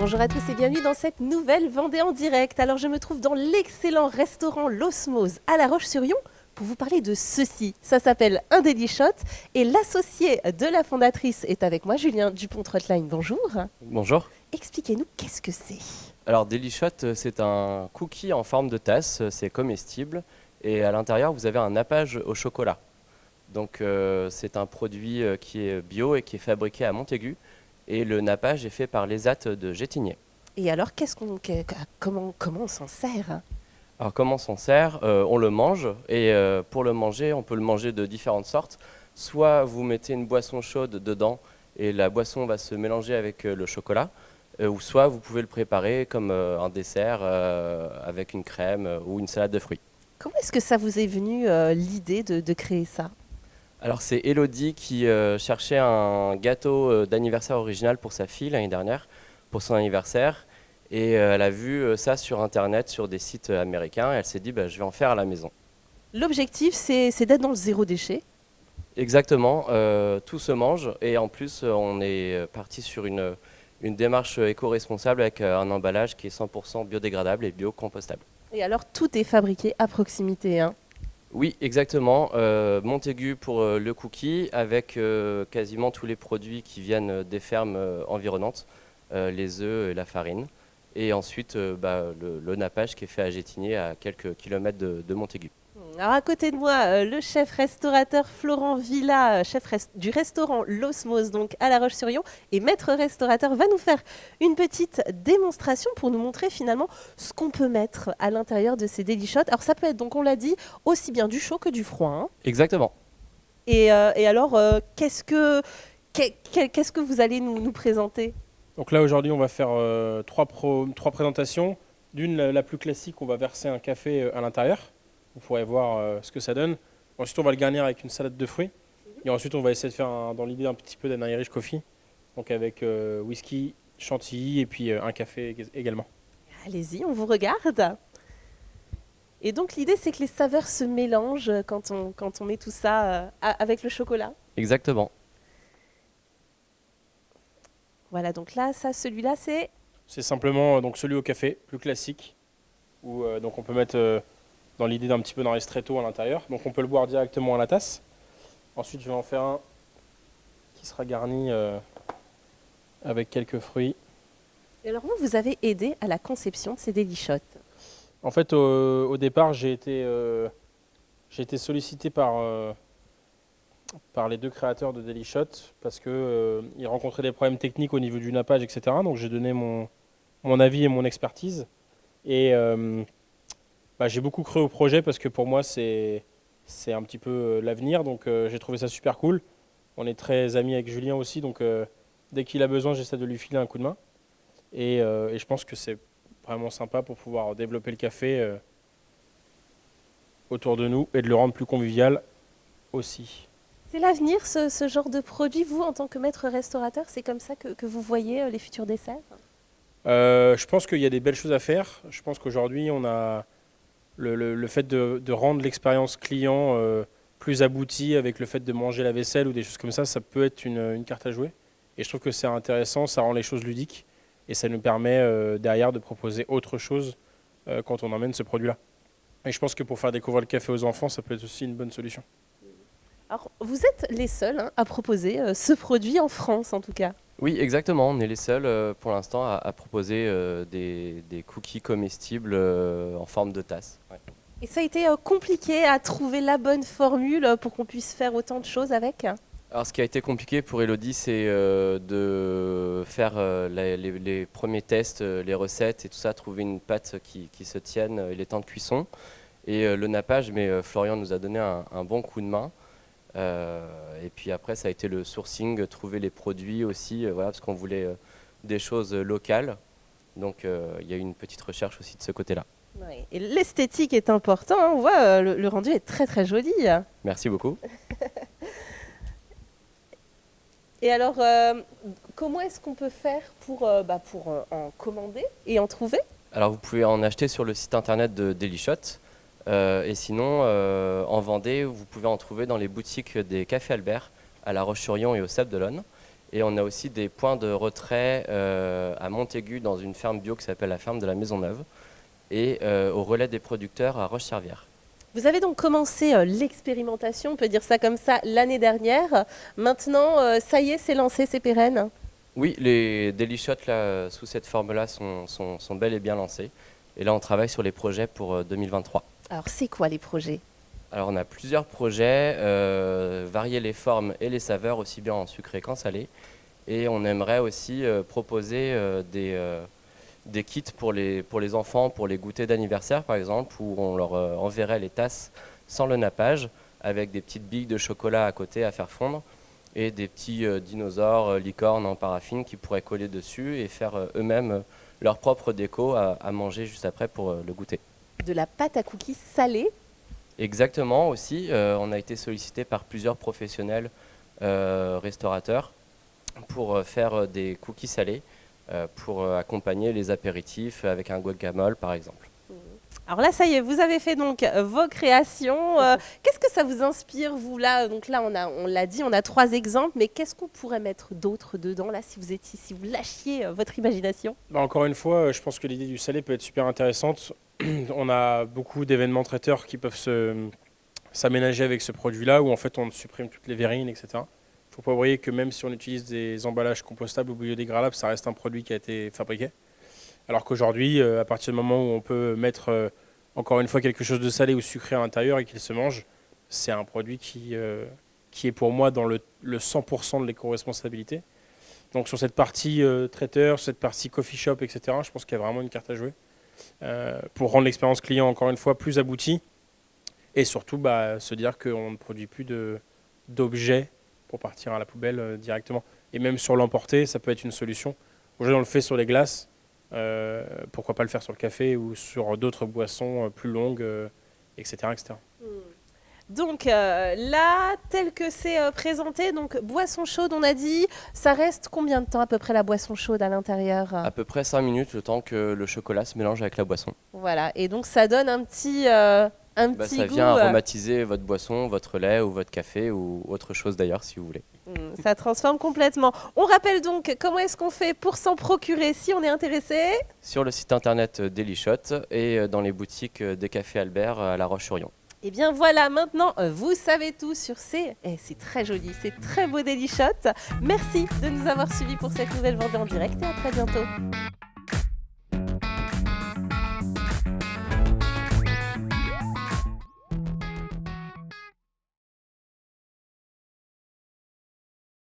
Bonjour à tous et bienvenue dans cette nouvelle Vendée en direct. Alors je me trouve dans l'excellent restaurant L'Osmose à La Roche-sur-Yon pour vous parler de ceci. Ça s'appelle un Daily Shot et l'associé de la fondatrice est avec moi, Julien Dupont-Trotline. Bonjour. Bonjour. Expliquez-nous qu'est-ce que c'est. Alors Daily Shot, c'est un cookie en forme de tasse, c'est comestible et à l'intérieur vous avez un nappage au chocolat. Donc c'est un produit qui est bio et qui est fabriqué à Montaigu et le nappage est fait par l'ESAT de Gétigné. Et alors comment on s'en sert? Alors comment on s'en sert? On le mange et pour le manger on peut le manger de différentes sortes. Soit vous mettez une boisson chaude dedans et la boisson va se mélanger avec le chocolat. Ou soit vous pouvez le préparer comme un dessert avec une crème ou une salade de fruits. Comment est-ce que ça vous est venu l'idée de créer ça? Alors c'est Elodie qui cherchait un gâteau d'anniversaire original pour sa fille l'année dernière, pour son anniversaire. Et elle a vu ça sur internet, sur des sites américains, et elle s'est dit bah, je vais en faire à la maison. L'objectif c'est d'être dans le zéro déchet. Exactement, tout se mange et en plus on est parti sur une démarche éco-responsable avec un emballage qui est 100% biodégradable et biocompostable. Et alors tout est fabriqué à proximité, hein. Oui, exactement. Montaigu pour le cookie, avec quasiment tous les produits qui viennent des fermes environnantes, les œufs et la farine. Et ensuite, le nappage qui est fait à Gétigné, à quelques kilomètres de Montaigu. Alors à côté de moi, le chef restaurateur Florent Villa, du restaurant L'Osmose, donc à La Roche-sur-Yon, et maître restaurateur, va nous faire une petite démonstration pour nous montrer finalement ce qu'on peut mettre à l'intérieur de ces Daily Shots. Alors ça peut être, donc on l'a dit, aussi bien du chaud que du froid, hein. Exactement. Et alors, qu'est-ce que vous allez nous présenter? Donc là aujourd'hui on va faire trois présentations. D'une, la plus classique, on va verser un café à l'intérieur. Vous pourrez voir ce que ça donne. Ensuite on va le garnir avec une salade de fruits. Et ensuite on va essayer de faire dans l'idée un petit peu d'un Irish coffee. Donc avec whisky, chantilly et puis un café également. Allez-y, on vous regarde. Et donc l'idée c'est que les saveurs se mélangent quand on met tout ça avec le chocolat. Exactement. Voilà, donc là, celui-là, c'est... C'est simplement donc celui au café, plus classique. Où donc on peut mettre dans l'idée d'un petit peu d'un ristretto à l'intérieur. Donc on peut le boire directement à la tasse. Ensuite je vais en faire un qui sera garni avec quelques fruits. Et alors vous avez aidé à la conception de ces Daily Shots. En fait, au départ, j'ai été sollicité par les deux créateurs de Daily Shot parce qu'ils rencontraient des problèmes techniques au niveau du nappage, etc. Donc j'ai donné mon avis et mon expertise. Et j'ai beaucoup cru au projet parce que pour moi, c'est un petit peu l'avenir. Donc j'ai trouvé ça super cool. On est très amis avec Julien aussi. Donc dès qu'il a besoin, j'essaie de lui filer un coup de main. Et je pense que c'est vraiment sympa pour pouvoir développer le café autour de nous et de le rendre plus convivial aussi. C'est l'avenir, ce genre de produit. Vous, en tant que maître restaurateur, c'est comme ça que vous voyez les futurs desserts? Je pense qu'il y a des belles choses à faire. Je pense qu'aujourd'hui, on a le fait de rendre l'expérience client plus aboutie avec le fait de manger la vaisselle ou des choses comme ça peut être une carte à jouer. Et je trouve que c'est intéressant, ça rend les choses ludiques et ça nous permet derrière de proposer autre chose quand on emmène ce produit-là. Et je pense que pour faire découvrir le café aux enfants, ça peut être aussi une bonne solution. Alors, vous êtes les seuls, hein, à proposer ce produit en France, en tout cas. Oui, exactement. On est les seuls pour l'instant à proposer des cookies comestibles en forme de tasse. Ouais. Et ça a été compliqué à trouver la bonne formule pour qu'on puisse faire autant de choses avec? Alors, ce qui a été compliqué pour Elodie, c'est de faire les premiers tests, les recettes et tout ça, trouver une pâte qui se tienne et les temps de cuisson. Et le nappage, mais Florian nous a donné un bon coup de main. Et puis après, ça a été le sourcing, trouver les produits aussi, voilà, parce qu'on voulait des choses locales. Donc il y a eu une petite recherche aussi de ce côté-là. Ouais. Et l'esthétique est important, hein. On voit, le rendu est très très joli. Merci beaucoup. Et alors, comment est-ce qu'on peut faire pour en commander et en trouver? Alors vous pouvez en acheter sur le site internet de Daily Shot. Et sinon, en Vendée, vous pouvez en trouver dans les boutiques des Cafés Albert, à La Roche-sur-Yon et au Sable d'Olonne. Et on a aussi des points de retrait à Montaigu dans une ferme bio qui s'appelle la ferme de la Maisonneuve et au relais des producteurs à Roche-Servière. Vous avez donc commencé l'expérimentation, on peut dire ça comme ça, l'année dernière. Maintenant, ça y est, c'est lancé, c'est pérenne. Oui, les Daily Shots là, sous cette forme-là sont bel et bien lancés. Et là, on travaille sur les projets pour 2023. Alors, c'est quoi les projets? Alors, on a plusieurs projets, varier les formes et les saveurs, aussi bien en sucré qu'en salé. Et on aimerait aussi proposer des kits pour les enfants, pour les goûters d'anniversaire par exemple, où on leur enverrait les tasses sans le nappage, avec des petites billes de chocolat à côté à faire fondre, et des petits dinosaures, licornes en paraffine qui pourraient coller dessus et faire eux-mêmes leur propre déco à manger juste après pour le goûter. De la pâte à cookies salée. Exactement aussi, on a été sollicité par plusieurs professionnels restaurateurs pour faire des cookies salés pour accompagner les apéritifs avec un guacamole par exemple. Alors là, ça y est, vous avez fait donc vos créations. Qu'est-ce que ça vous inspire, vous là? Donc là, on l'a dit, on a 3 exemples, mais qu'est-ce qu'on pourrait mettre d'autres dedans là, si vous lâchiez votre imagination? Encore une fois, je pense que l'idée du salé peut être super intéressante. On a beaucoup d'événements traiteurs qui peuvent s'aménager avec ce produit-là, où en fait on supprime toutes les verrines, etc. Il ne faut pas oublier que même si on utilise des emballages compostables ou biodégradables, ça reste un produit qui a été fabriqué. Alors qu'aujourd'hui, à partir du moment où on peut mettre encore une fois quelque chose de salé ou sucré à l'intérieur et qu'il se mange, c'est un produit qui est pour moi dans le 100% de l'éco-responsabilité. Donc sur cette partie traiteur, sur cette partie coffee shop, etc., je pense qu'il y a vraiment une carte à jouer pour rendre l'expérience client encore une fois plus aboutie et surtout se dire qu'on ne produit plus d'objets pour partir à la poubelle directement. Et même sur l'emporter, ça peut être une solution. Aujourd'hui, on le fait sur les glaces. Pourquoi pas le faire sur le café ou sur d'autres boissons plus longues, etc., etc. Donc là, tel que c'est présenté, donc boisson chaude, on a dit, ça reste combien de temps à peu près la boisson chaude à l'intérieur? À peu près 5 minutes, le temps que le chocolat se mélange avec la boisson. Voilà, et donc ça donne un petit Ça goût. vient aromatiser votre boisson, votre lait ou votre café ou autre chose d'ailleurs si vous voulez. Ça transforme complètement. On rappelle donc comment est-ce qu'on fait pour s'en procurer si on est intéressé? Sur le site internet Daily Shot et dans les boutiques des Cafés Albert à La Roche-sur-Yon. Et bien voilà, maintenant vous savez tout sur ces... c'est très joli, c'est très beau Daily Shot. Merci de nous avoir suivis pour cette nouvelle vendée en direct et à très bientôt.